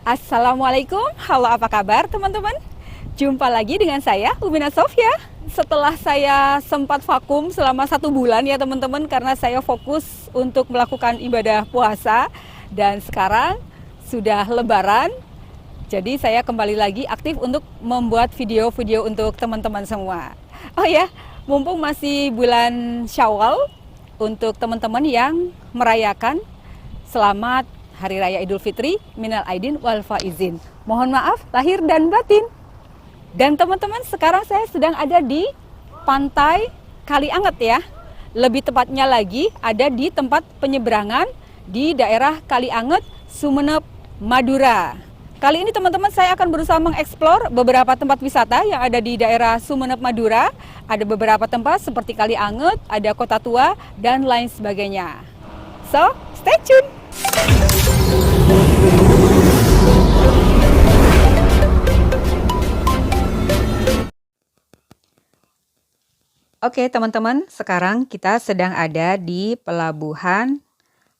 Assalamualaikum, halo apa kabar teman-teman? Jumpa lagi dengan saya, Umina Sofia. Setelah saya sempat vakum selama 1 bulan ya teman-teman, karena saya fokus untuk melakukan ibadah puasa. Dan sekarang sudah lebaran, jadi saya kembali lagi aktif untuk membuat video-video untuk teman-teman semua. Oh ya, mumpung masih bulan Syawal, untuk teman-teman yang merayakan, selamat Hari Raya Idul Fitri, minal aidin wal faizin. Mohon maaf lahir dan batin. Dan teman-teman, sekarang saya sedang ada di pantai Kalianget ya. Lebih tepatnya lagi ada di tempat penyeberangan di daerah Kalianget, Sumeneb, Madura. Kali ini teman-teman saya akan berusaha mengeksplor beberapa tempat wisata yang ada di daerah Sumeneb, Madura. Ada beberapa tempat seperti Kalianget, ada Kota Tua, dan lain sebagainya. So, stay tune! Oke teman-teman, sekarang kita sedang ada di Pelabuhan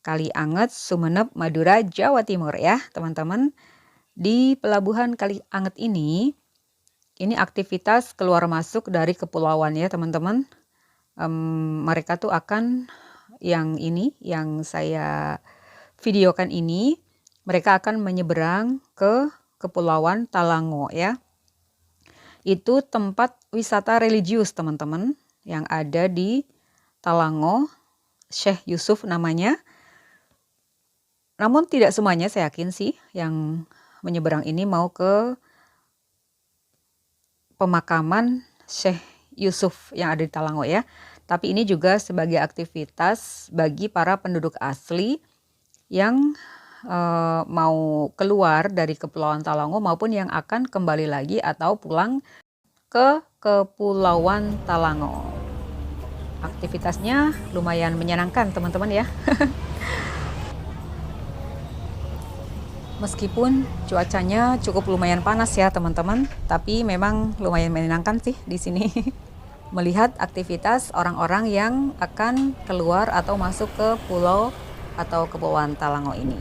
Kalianget, Sumeneb, Madura, Jawa Timur ya teman-teman. Di Pelabuhan Kalianget ini aktivitas keluar masuk dari kepulauan ya teman-teman. Mereka tuh akan yang saya videokan ini, mereka akan menyeberang ke Kepulauan Talango ya. Itu tempat wisata religius teman-teman yang ada di Talango, Syekh Yusuf namanya. Namun tidak semuanya saya yakin sih yang menyeberang ini mau ke pemakaman Syekh Yusuf yang ada di Talango ya. Tapi ini juga sebagai aktivitas bagi para penduduk asli yang mau keluar dari Kepulauan Talango maupun yang akan kembali lagi atau pulang ke Kepulauan Talango. Aktivitasnya lumayan menyenangkan teman-teman ya. Meskipun cuacanya cukup lumayan panas ya teman-teman, tapi memang lumayan menyenangkan sih di sini. Melihat aktivitas orang-orang yang akan keluar atau masuk ke pulau atau Kepulauan Talango ini.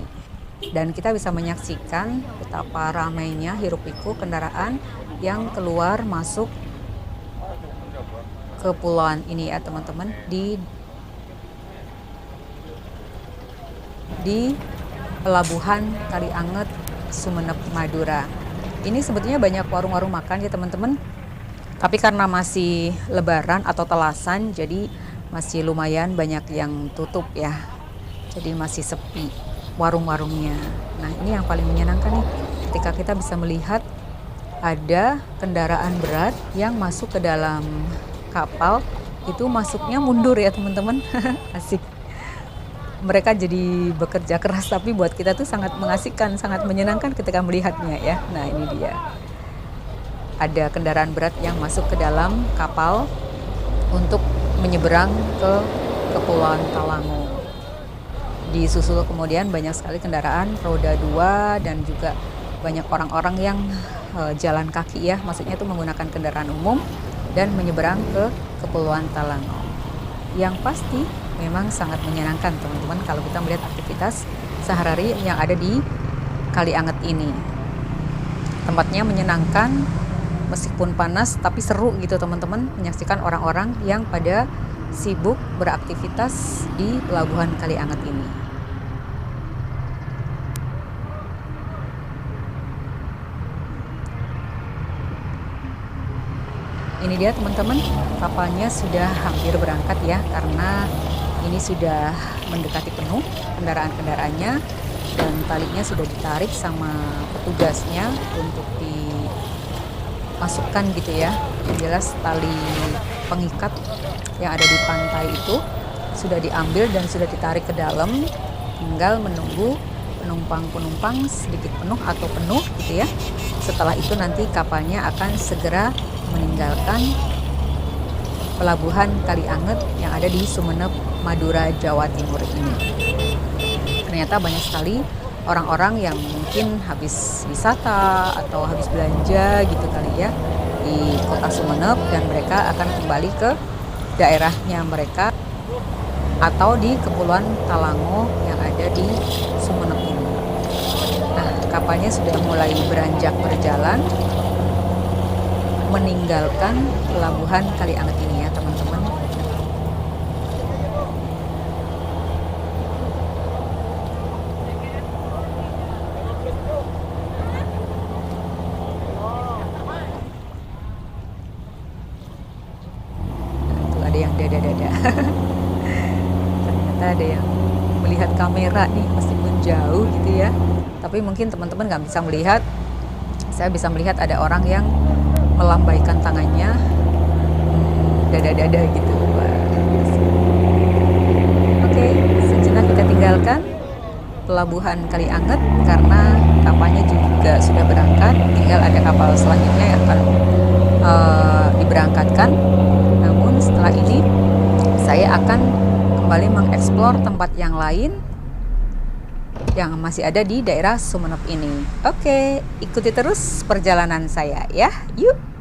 Dan kita bisa menyaksikan betapa ramainya hiruk-pikuk kendaraan yang keluar masuk kepulauan ini ya teman-teman, di Pelabuhan Kalianget, Sumeneb, Madura. Ini sebetulnya banyak warung-warung makan ya teman-teman, tapi karena masih lebaran atau telasan, jadi masih lumayan banyak yang tutup ya, jadi masih sepi warung-warungnya. Nah ini yang paling menyenangkan nih, ketika kita bisa melihat ada kendaraan berat yang masuk ke dalam kapal, itu masuknya mundur ya teman-teman. Asik. Mereka jadi bekerja keras, tapi buat kita tuh sangat mengasihkan, sangat menyenangkan ketika melihatnya ya. Nah ini dia, ada kendaraan berat yang masuk ke dalam kapal untuk menyeberang ke Kepulauan Talango. Disusul kemudian banyak sekali kendaraan roda 2 dan juga banyak orang-orang yang jalan kaki ya, maksudnya itu menggunakan kendaraan umum dan menyeberang ke Kepulauan Talango. Yang pasti memang sangat menyenangkan teman-teman kalau kita melihat aktivitas sehari-hari yang ada di Kalianget ini. Tempatnya menyenangkan meskipun panas, tapi seru gitu teman-teman, menyaksikan orang-orang yang pada sibuk beraktivitas di Pelabuhan Kalianget ini. Ini dia teman-teman, kapalnya sudah hampir berangkat ya, karena ini sudah mendekati penuh kendaraan-kendaraannya, dan talinya sudah ditarik sama petugasnya untuk dimasukkan gitu ya. Yang jelas tali pengikat yang ada di pantai itu sudah diambil dan sudah ditarik ke dalam, tinggal menunggu penumpang sedikit penuh atau penuh gitu ya. Setelah itu nanti kapalnya akan segera meninggalkan Pelabuhan Kalianget yang ada di Sumeneb, Madura, Jawa Timur ini. Ternyata banyak sekali orang-orang yang mungkin habis wisata atau habis belanja gitu kali ya di kota Sumeneb, dan mereka akan kembali ke daerahnya mereka atau di Kepulauan Talango yang ada di Sumeneb ini. Nah, kapalnya sudah mulai beranjak berjalan meninggalkan pelabuhan Kalianget ini ya teman-teman. Tuh ada yang dada-dada. Ternyata ada yang melihat kamera nih meskipun jauh gitu ya. Tapi mungkin teman-teman nggak bisa melihat. Saya bisa melihat ada orang yang melambaikan tangannya dada-dada gitu. Oke, sejenak kita tinggalkan pelabuhan Kalianget karena kapalnya juga sudah berangkat, tinggal ada kapal selanjutnya yang akan diberangkatkan. Namun setelah ini saya akan kembali mengeksplor tempat yang lain yang masih ada di daerah Sumeneb ini. Oke, ikuti terus perjalanan saya ya. Yuk.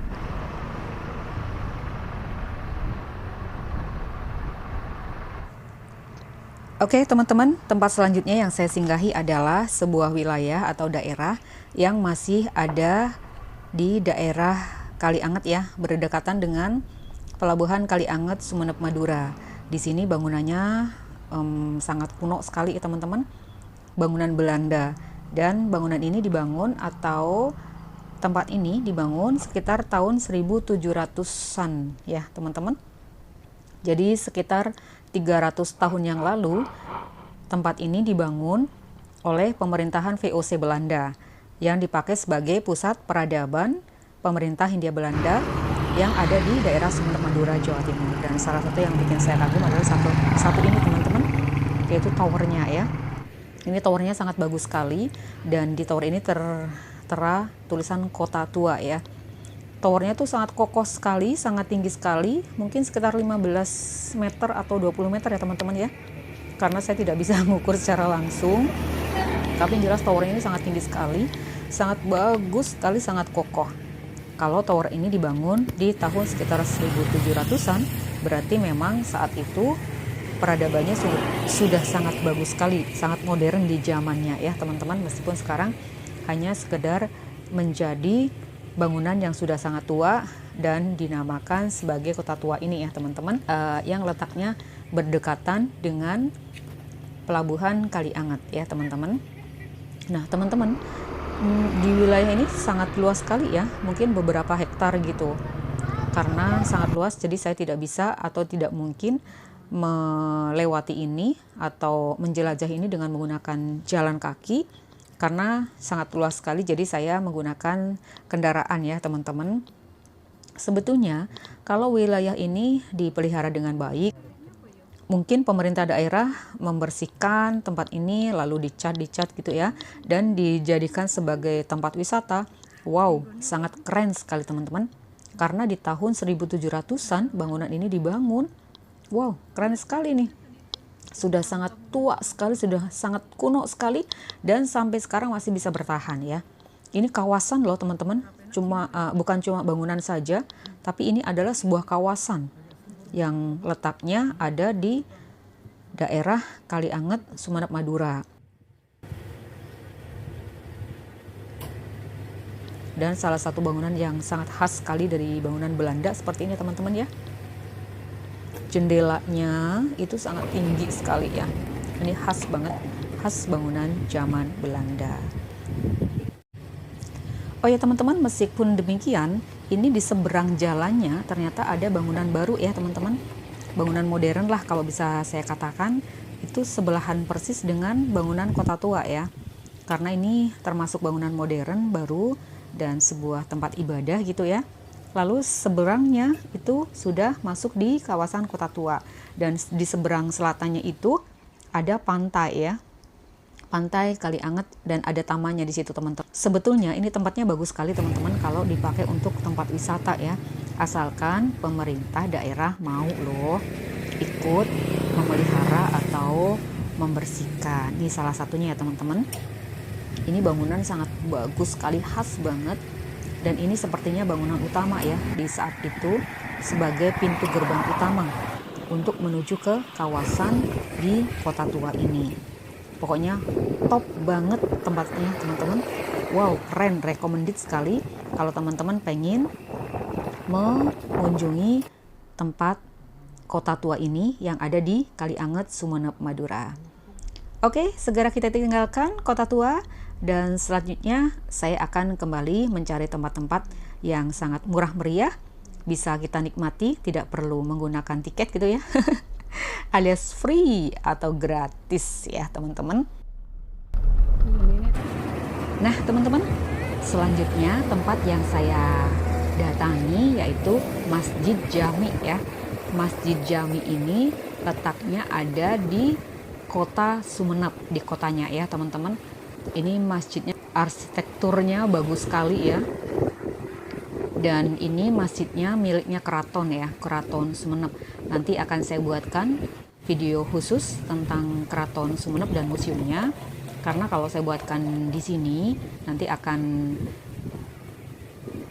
Oke teman-teman, tempat selanjutnya yang saya singgahi adalah sebuah wilayah atau daerah yang masih ada di daerah Kalianget ya, berdekatan dengan pelabuhan Kalianget Sumeneb Madura. Di sini bangunannya sangat kuno sekali ya teman-teman, bangunan Belanda, dan bangunan ini dibangun atau tempat ini dibangun sekitar tahun 1700-an ya teman-teman. Jadi sekitar 300 tahun yang lalu tempat ini dibangun oleh pemerintahan VOC Belanda yang dipakai sebagai pusat peradaban pemerintah Hindia Belanda yang ada di daerah Sumeneb Madura, Jawa Timur. Dan salah satu yang bikin saya kagum adalah satu ini teman-teman, yaitu towernya ya. Ini towernya sangat bagus sekali, dan di tower ini tertera tulisan Kota Tua ya. Towernya tuh sangat kokoh sekali, sangat tinggi sekali, mungkin sekitar 15 meter atau 20 meter ya teman-teman ya. Karena saya tidak bisa mengukur secara langsung, tapi yang jelas tower ini sangat tinggi sekali, sangat bagus sekali, sangat kokoh. Kalau tower ini dibangun di tahun sekitar 1700-an, berarti memang saat itu peradabannya sudah sangat bagus sekali, sangat modern di zamannya ya teman-teman, meskipun sekarang hanya sekedar menjadi bangunan yang sudah sangat tua dan dinamakan sebagai Kota Tua ini ya teman-teman, yang letaknya berdekatan dengan pelabuhan Kalianget ya teman-teman. Nah teman-teman, di wilayah ini sangat luas sekali ya, mungkin beberapa hektar gitu. Karena sangat luas, jadi saya tidak bisa atau tidak mungkin melewati ini atau menjelajah ini dengan menggunakan jalan kaki karena sangat luas sekali. Jadi saya menggunakan kendaraan ya teman-teman. Sebetulnya kalau wilayah ini dipelihara dengan baik, mungkin pemerintah daerah membersihkan tempat ini lalu dicat gitu ya, dan dijadikan sebagai tempat wisata. Wow, sangat keren sekali teman-teman. Karena di tahun 1700-an bangunan ini dibangun. Wow, keren sekali nih. Sudah sangat tua sekali, sudah sangat kuno sekali, dan sampai sekarang masih bisa bertahan ya. Ini kawasan loh teman-teman, bukan cuma bangunan saja, tapi ini adalah sebuah kawasan yang letaknya ada di daerah Kalianget, Sumeneb Madura. Dan salah satu bangunan yang sangat khas sekali dari bangunan Belanda seperti ini teman-teman ya. Jendelanya itu sangat tinggi sekali ya. Ini khas banget, khas bangunan zaman Belanda. Oh ya teman-teman, meskipun demikian, ini di seberang jalannya ternyata ada bangunan baru ya teman-teman. Bangunan modern lah kalau bisa saya katakan. Itu sebelahan persis dengan bangunan Kota Tua ya. Karena ini termasuk bangunan modern baru dan sebuah tempat ibadah gitu ya. Lalu seberangnya itu sudah masuk di kawasan Kota Tua, dan di seberang selatannya itu ada pantai ya, pantai Kalianget, dan ada tamannya di situ teman-teman. Sebetulnya ini tempatnya bagus sekali teman-teman kalau dipakai untuk tempat wisata ya, asalkan pemerintah daerah mau loh ikut memelihara atau membersihkan. Ini salah satunya ya teman-teman. Ini bangunan sangat bagus sekali, khas banget. Dan ini sepertinya bangunan utama ya di saat itu sebagai pintu gerbang utama untuk menuju ke kawasan di Kota Tua ini. Pokoknya top banget tempatnya teman-teman. Wow, keren, recommended sekali kalau teman-teman pengen mengunjungi tempat kota tua ini yang ada di Kalianget, Sumeneb, Madura. Oke, segera kita tinggalkan kota tua dan selanjutnya saya akan kembali mencari tempat-tempat yang sangat murah meriah, bisa kita nikmati, tidak perlu menggunakan tiket gitu ya. Alias free atau gratis ya teman-teman. Nah teman-teman, selanjutnya tempat yang saya datangi yaitu Masjid Jami ya. Masjid Jami ini letaknya ada di kota Sumeneb, di kotanya ya teman-teman. Ini masjidnya arsitekturnya bagus sekali ya. Dan ini masjidnya miliknya keraton ya, Keraton Sumeneb. Nanti akan saya buatkan video khusus tentang Keraton Sumeneb dan museumnya. Karena kalau saya buatkan di sini nanti akan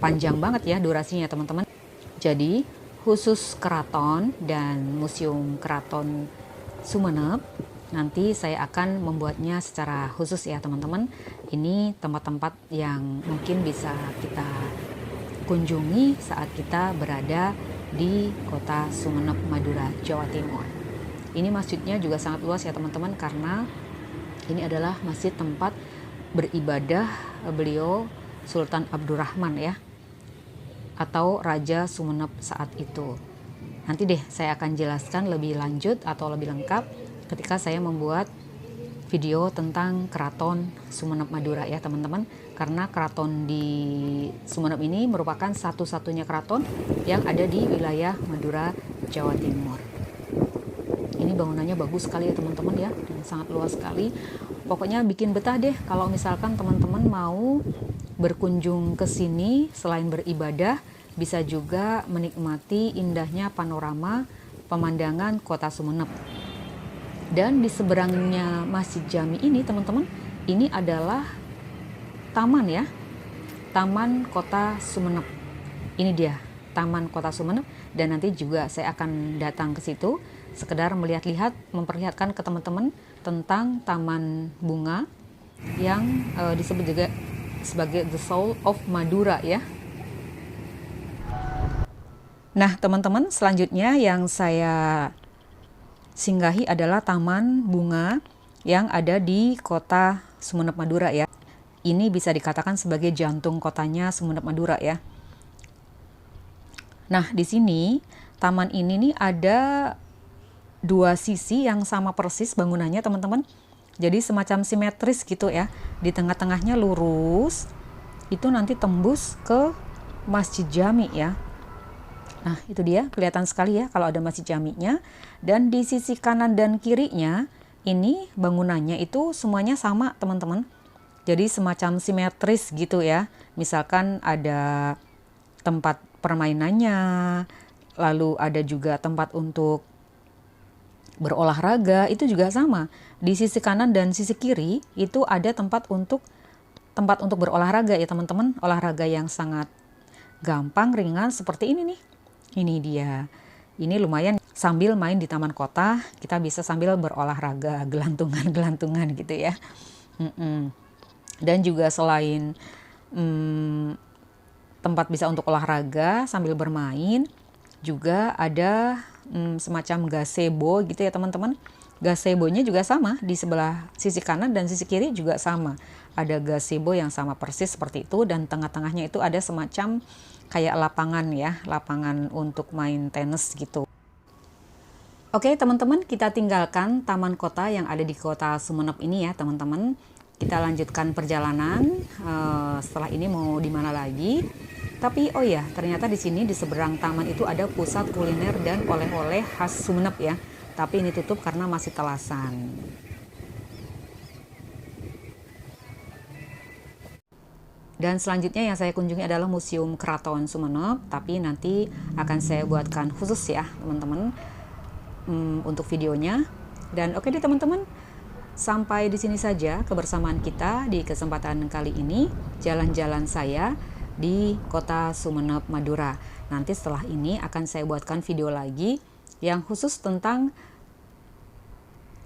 panjang banget ya durasinya teman-teman. Jadi khusus keraton dan museum Keraton Sumeneb nanti saya akan membuatnya secara khusus ya teman-teman. Ini tempat-tempat yang mungkin bisa kita kunjungi saat kita berada di kota Sumeneb, Madura, Jawa Timur. Ini masjidnya juga sangat luas ya teman-teman, karena ini adalah masjid tempat beribadah beliau Sultan Abdurrahman ya, atau Raja Sumeneb saat itu. Nanti deh saya akan jelaskan lebih lanjut atau lebih lengkap ketika saya membuat video tentang Keraton Sumeneb Madura ya teman-teman, karena keraton di Sumeneb ini merupakan satu-satunya keraton yang ada di wilayah Madura, Jawa Timur. Ini bangunannya bagus sekali ya teman-teman ya, dan sangat luas sekali. Pokoknya bikin betah deh kalau misalkan teman-teman mau berkunjung ke sini. Selain beribadah, bisa juga menikmati indahnya panorama pemandangan kota Sumeneb. Dan di seberangnya Masjid Jami ini teman-teman, ini adalah taman ya, Taman Kota Sumeneb. Ini dia Taman Kota Sumeneb, dan nanti juga saya akan datang ke situ sekedar melihat-lihat, memperlihatkan ke teman-teman tentang taman bunga yang disebut juga sebagai The Soul of Madura ya. Nah teman-teman, selanjutnya yang saya singgahi adalah taman bunga yang ada di kota Sumeneb Madura ya. Ini bisa dikatakan sebagai jantung kotanya Sumeneb Madura ya. Nah di sini taman ini nih ada dua sisi yang sama persis bangunannya teman-teman. Jadi semacam simetris gitu ya. Di tengah-tengahnya lurus, itu nanti tembus ke Masjid Jami ya. Nah itu dia, kelihatan sekali ya kalau ada Masjid Jaminya. Dan di sisi kanan dan kirinya ini bangunannya itu semuanya sama teman-teman. Jadi semacam simetris gitu ya. Misalkan ada tempat permainannya, lalu ada juga tempat untuk berolahraga, itu juga sama. Di sisi kanan dan sisi kiri itu ada tempat untuk berolahraga ya teman-teman. Olahraga yang sangat gampang, ringan seperti ini nih. Ini dia. Ini lumayan, sambil main di taman kota, kita bisa sambil berolahraga, gelantungan-gelantungan gitu ya. Dan juga selain tempat bisa untuk olahraga sambil bermain, juga ada semacam gazebo gitu ya teman-teman. Gazebo-nya juga sama, di sebelah sisi kanan dan sisi kiri juga sama. Ada gazebo yang sama persis seperti itu, dan tengah-tengahnya itu ada semacam kayak lapangan ya, lapangan untuk main tenis gitu. Oke teman-teman, kita tinggalkan taman kota yang ada di kota Sumeneb ini ya teman-teman. Kita lanjutkan perjalanan. Setelah ini mau di mana lagi? Tapi oh ya, ternyata di sini di seberang taman itu ada pusat kuliner dan oleh-oleh khas Sumeneb ya. Tapi ini tutup karena masih telasan. Dan selanjutnya yang saya kunjungi adalah Museum Keraton Sumeneb, tapi nanti akan saya buatkan khusus ya teman-teman untuk videonya. Dan oke deh teman-teman, sampai di sini saja kebersamaan kita di kesempatan kali ini, jalan-jalan saya di kota Sumeneb, Madura. Nanti setelah ini akan saya buatkan video lagi yang khusus tentang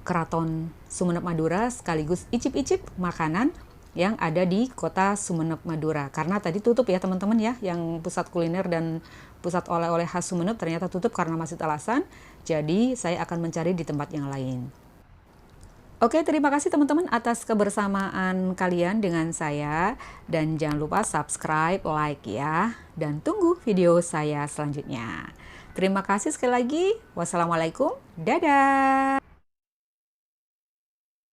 Keraton Sumeneb Madura sekaligus icip-icip makanan yang ada di kota Sumeneb Madura. Karena tadi tutup ya teman-teman ya, yang pusat kuliner dan pusat oleh-oleh khas Sumeneb ternyata tutup karena masih talasan. Jadi saya akan mencari di tempat yang lain. Oke, terima kasih teman-teman atas kebersamaan kalian dengan saya. Dan jangan lupa subscribe, like ya. Dan tunggu video saya selanjutnya. Terima kasih sekali lagi. Wassalamualaikum. Dadah.